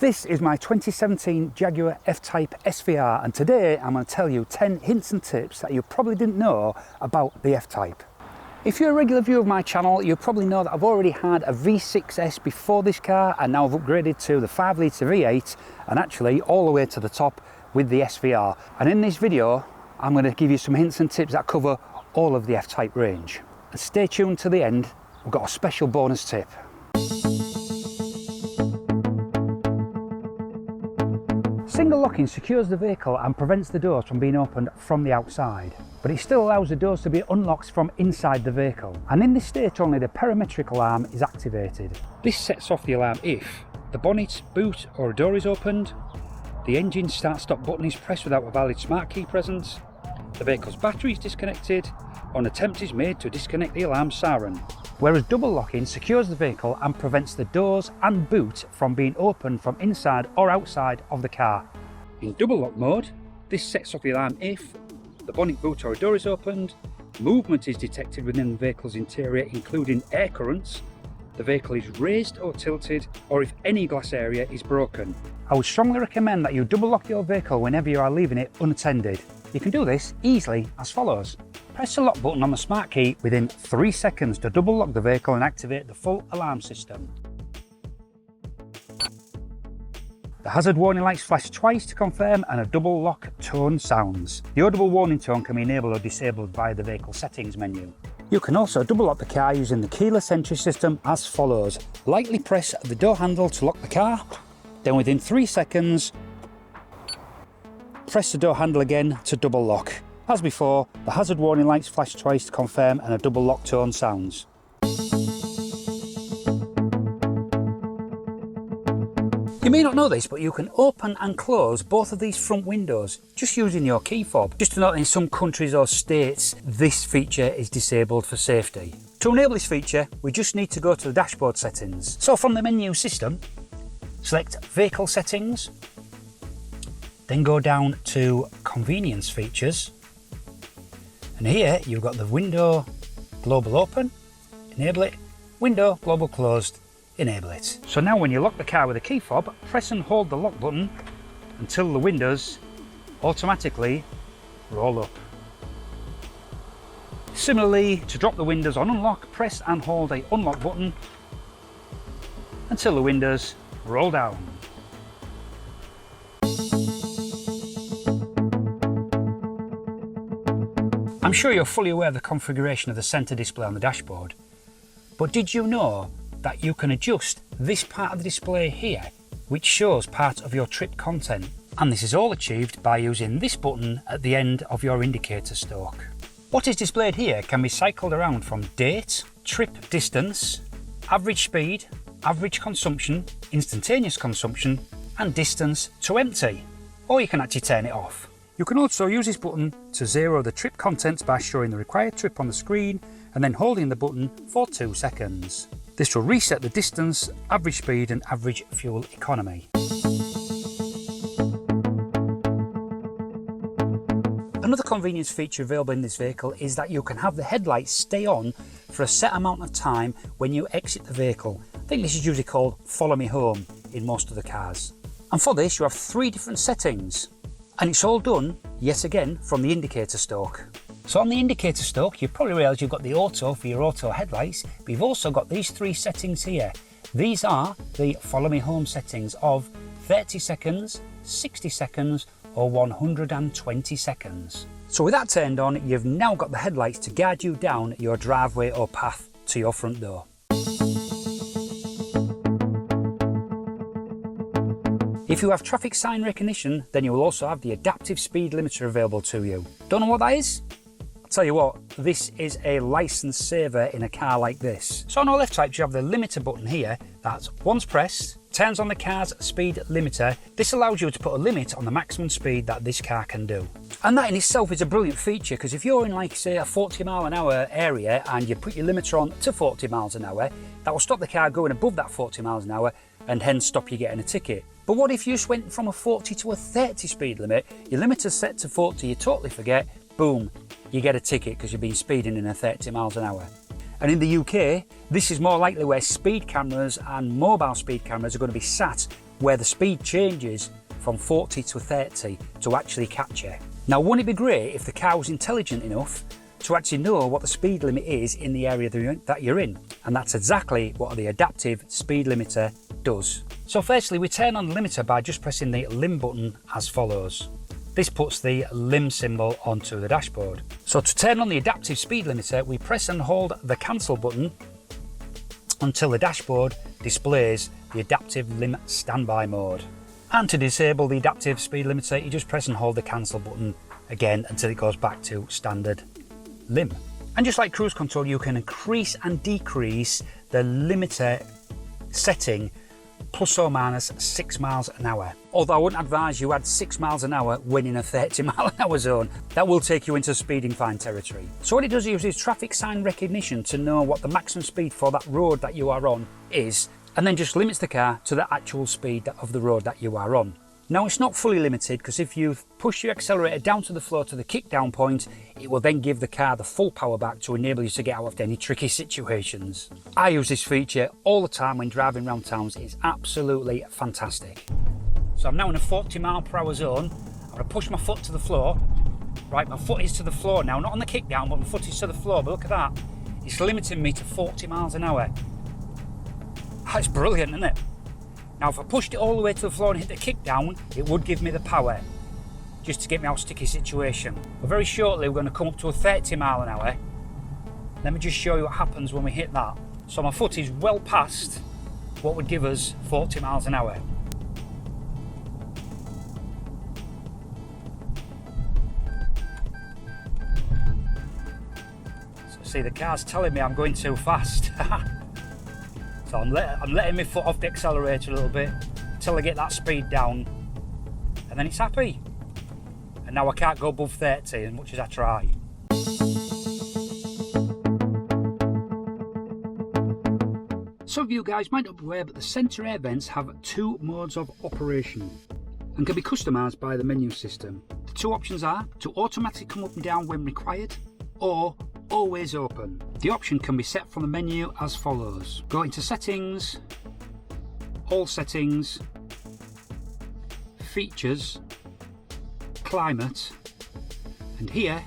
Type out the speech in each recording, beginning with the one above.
This is my 2017 Jaguar F Type SVR, and today I'm going to tell you 10 hints and tips that you probably didn't know about the F Type. If you're a regular viewer of my channel, you probably know that I've already had a V6S before this car, and now I've upgraded to the 5-litre V8 and actually all the way to the top with the SVR. And in this video I'm going to give you some hints and tips that cover all of the F Type range. And stay tuned to the end, we've got a special bonus tip. Single locking secures the vehicle and prevents the doors from being opened from the outside, but it still allows the doors to be unlocked from inside the vehicle. And in this state only the parametric alarm is activated. This sets off the alarm if the bonnet, boot or a door is opened, the engine start-stop button is pressed without a valid smart key present, the vehicle's battery is disconnected, or an attempt is made to disconnect the alarm siren. Whereas double locking secures the vehicle and prevents the doors and boot from being opened from inside or outside of the car. In double lock mode, this sets off the alarm if the bonnet, boot or a door is opened, movement is detected within the vehicle's interior including air currents, the vehicle is raised or tilted, or if any glass area is broken. I would strongly recommend that you double lock your vehicle whenever you are leaving it unattended. You can do this easily as follows. Press the lock button on the smart key within 3 seconds to double lock the vehicle and activate the full alarm system. The hazard warning lights flash twice to confirm and a double lock tone sounds. The audible warning tone can be enabled or disabled via the vehicle settings menu. You can also double lock the car using the keyless entry system as follows. Lightly press the door handle to lock the car, then within 3 seconds press the door handle again to double lock. As before, the hazard warning lights flash twice to confirm and a double lock tone sounds. You may not know this, but you can open and close both of these front windows just using your key fob. Just to note, in some countries or states, this feature is disabled for safety. To enable this feature, we just need to go to the dashboard settings. So from the menu system, select Vehicle Settings, then go down to Convenience Features, and here you've got the window global open, enable it, window global closed, enable it. So now when you lock the car with a key fob, press and hold the lock button until the windows automatically roll up. Similarly, to drop the windows on unlock, press and hold the unlock button until the windows roll down. I'm sure you're fully aware of the configuration of the centre display on the dashboard, but did you know that you can adjust this part of the display here, which shows part of your trip content? And this is all achieved by using this button at the end of your indicator stalk. What is displayed here can be cycled around from date, trip distance, average speed, average consumption, instantaneous consumption, and distance to empty. Or you can actually turn it off. You can also use this button to zero the trip contents by showing the required trip on the screen and then holding the button for 2 seconds. This will reset the distance, average speed and average fuel economy. Another convenience feature available in this vehicle is that you can have the headlights stay on for a set amount of time when you exit the vehicle. I think this is usually called Follow Me Home in most of the cars. And for this you have 3 different settings. And it's all done, yet again, from the indicator stalk. So on the indicator stalk, you've probably realised you've got the auto for your auto headlights, but you've also got these 3 settings here. These are the Follow Me Home settings of 30 seconds, 60 seconds, or 120 seconds. So with that turned on, you've now got the headlights to guide you down your driveway or path to your front door. If you have traffic sign recognition, then you will also have the adaptive speed limiter available to you. Don't know what that is? I'll tell you what, this is a license saver in a car like this. So on all F types you have the limiter button here that once pressed turns on the car's speed limiter. This allows you to put a limit on the maximum speed that this car can do. And that in itself is a brilliant feature, because if you're in, like, say, a 40-mile-an-hour area and you put your limiter on to 40 miles an hour, that will stop the car going above that 40 miles an hour and hence stop you getting a ticket. But what if you just went from a 40 to a 30 speed limit, your limiter's set to 40, you totally forget, boom, you get a ticket because you've been speeding in a 30 miles an hour. And in the UK, this is more likely where speed cameras and mobile speed cameras are going to be sat where the speed changes from 40 to 30 to actually catch you. Now, wouldn't it be great if the car was intelligent enough to actually know what the speed limit is in the area that you're in? And that's exactly what the adaptive speed limiter does. So firstly, we turn on the limiter by just pressing the lim button as follows. This puts the lim symbol onto the dashboard. So to turn on the adaptive speed limiter, we press and hold the cancel button until the dashboard displays the adaptive lim standby mode. And to disable the adaptive speed limiter, you just press and hold the cancel button again until it goes back to standard lim. And just like cruise control, you can increase and decrease the limiter setting plus or minus 6 miles an hour. Although I wouldn't advise you add 6 miles an hour when in a 30 mile an hour zone. That will take you into speeding fine territory. So what it does is traffic sign recognition to know what the maximum speed for that road that you are on is, and then just limits the car to the actual speed of the road that you are on. Now, it's not fully limited, because if you push your accelerator down to the floor to the kick down point, it will then give the car the full power back to enable you to get out of any tricky situations. I use this feature all the time when driving around towns. It's absolutely fantastic. So I'm now in a 40 mile per hour zone. I'm going to push my foot to the floor. Right, my foot is to the floor now, not on the kick down, but my foot is to the floor. But look at that, it's limiting me to 40 miles an hour. That's brilliant, isn't it? Now, if I pushed it all the way to the floor and hit the kick down, it would give me the power just to get me out of a sticky situation. But very shortly, we're going to come up to a 30 mile an hour. Let me just show you what happens when we hit that. So my foot is well past what would give us 40 miles an hour. So see, the car's telling me I'm going too fast. So I'm letting my foot off the accelerator a little bit until I get that speed down, and then it's happy. And now I can't go above 30 as much as I try. Some of you guys might not be aware, but the centre air vents have 2 modes of operation and can be customised by the menu system. The 2 options are to automatically come up and down when required, or always open. The option can be set from the menu as follows. Go into settings, all settings, features, climate, and here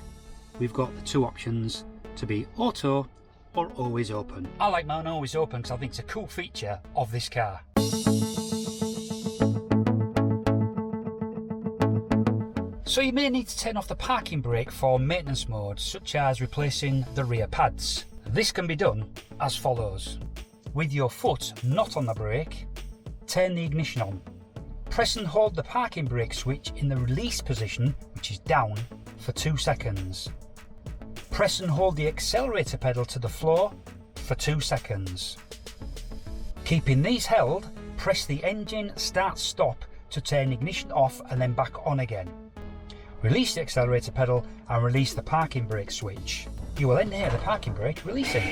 we've got the 2 options to be auto or always open. I like mine always open because I think it's a cool feature of this car. So you may need to turn off the parking brake for maintenance mode, such as replacing the rear pads. This can be done as follows. With your foot not on the brake, turn the ignition on. Press and hold the parking brake switch in the release position, which is down, for 2 seconds. Press and hold the accelerator pedal to the floor for 2 seconds. Keeping these held, press the engine start stop to turn ignition off and then back on again. Release the accelerator pedal and release the parking brake switch. You will then hear the parking brake releasing.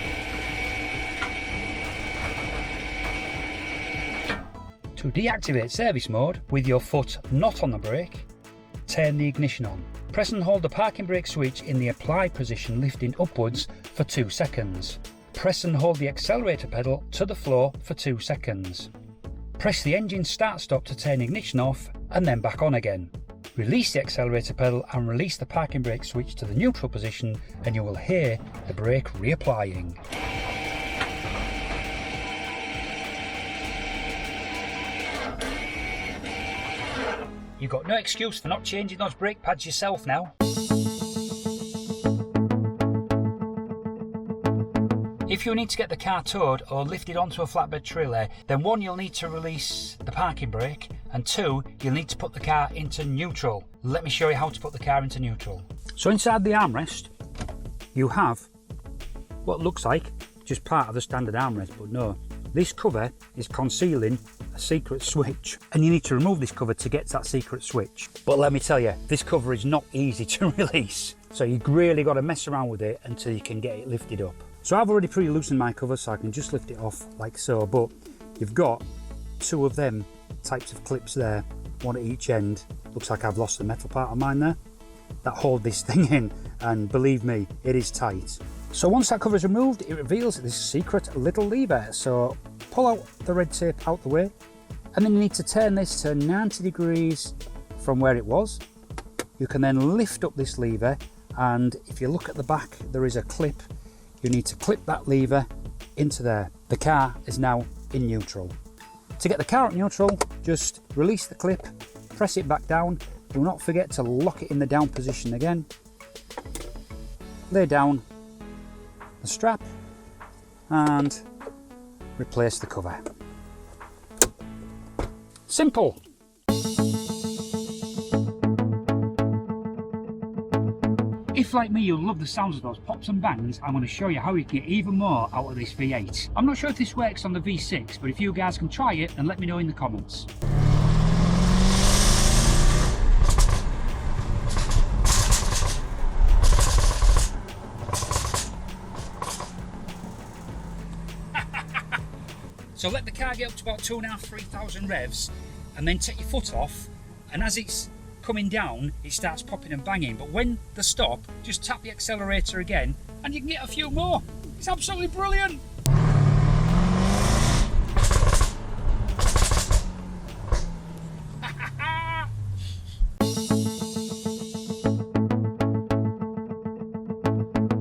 To deactivate service mode with your foot not on the brake, turn the ignition on. Press and hold the parking brake switch in the apply position, lifting upwards for 2 seconds. Press and hold the accelerator pedal to the floor for 2 seconds. Press the engine start stop to turn ignition off and then back on again. Release the accelerator pedal and release the parking brake switch to the neutral position, and you will hear the brake reapplying. You've got no excuse for not changing those brake pads yourself now. If you need to get the car towed or lifted onto a flatbed trailer, then 1, you'll need to release the parking brake, and 2, you'll need to put the car into neutral. Let me show you how to put the car into neutral. So inside the armrest, you have what looks like just part of the standard armrest, but no, this cover is concealing a secret switch, and you need to remove this cover to get to that secret switch. But let me tell you, this cover is not easy to release, so you've really got to mess around with it until you can get it lifted up. So I've already pre-loosened my cover, so I can just lift it off like so, but you've got 2 of them types of clips there, 1 at each end. Looks like I've lost the metal part of mine there, that hold this thing in, and believe me, it is tight. So once that cover is removed, it reveals this secret little lever. So pull out the red tape out the way, And then you need to turn this to 90 degrees from where it was. You can then lift up this lever, and if you look at the back, there is a clip. You need to clip that lever into there. The car is now in neutral. To get the car at neutral, just release the clip, press it back down. Do not forget to lock it in the down position again. Lay down the strap and replace the cover. Simple. If, like me, you love the sounds of those pops and bangs, I'm going to show you how you can get even more out of this V8. I'm not sure if this works on the V6, but if you guys can try it, then let me know in the comments. So let the car get up to about 2,500–3,000 revs, and then take your foot off, and as it's coming down, it starts popping and banging. But when they stop, just tap the accelerator again, and you can get a few more. It's absolutely brilliant.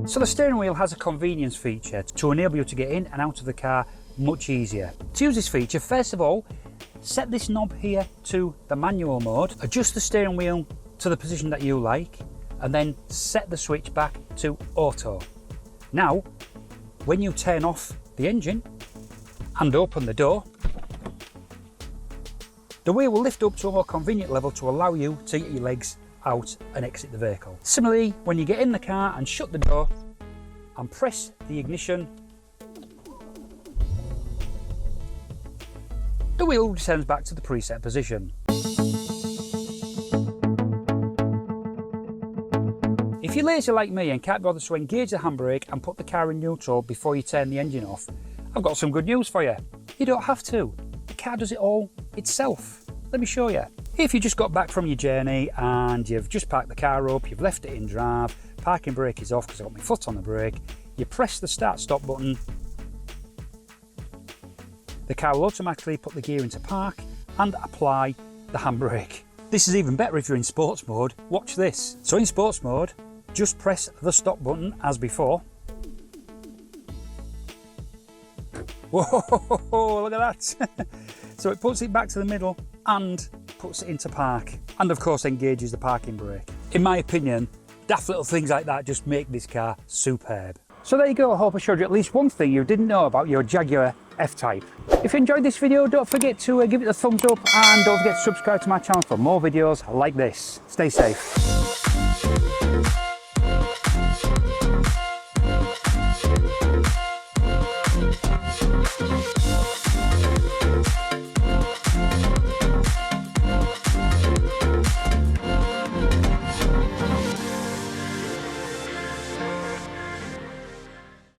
So the steering wheel has a convenience feature to enable you to get in and out of the car much easier. To use this feature, first of all, set this knob here to the manual mode, adjust the steering wheel to the position that you like, and then set the switch back to auto. Now, when you turn off the engine and open the door, the wheel will lift up to a more convenient level to allow you to get your legs out and exit the vehicle. Similarly, when you get in the car and shut the door and press the ignition, the wheel returns back to the preset position. If you're lazy like me and can't bother to engage the handbrake and put the car in neutral before you turn the engine off, I've got some good news for you. You don't have to. The car does it all itself. Let me show you. If you just got back from your journey and you've just parked the car up, you've left it in drive, parking brake is off because I've got my foot on the brake, you press the start stop button, the car will automatically put the gear into park and apply the handbrake. This is even better if you're in sports mode. Watch this. So in sports mode, just press the stop button as before. Whoa, look at that. So it puts it back to the middle and puts it into park, and of course engages the parking brake. In my opinion, daft little things like that just make this car superb. So there you go. I hope I showed you at least one thing you didn't know about your Jaguar F Type. If you enjoyed this video, don't forget to give it a thumbs up, and don't forget to subscribe to my channel for more videos like this. Stay safe.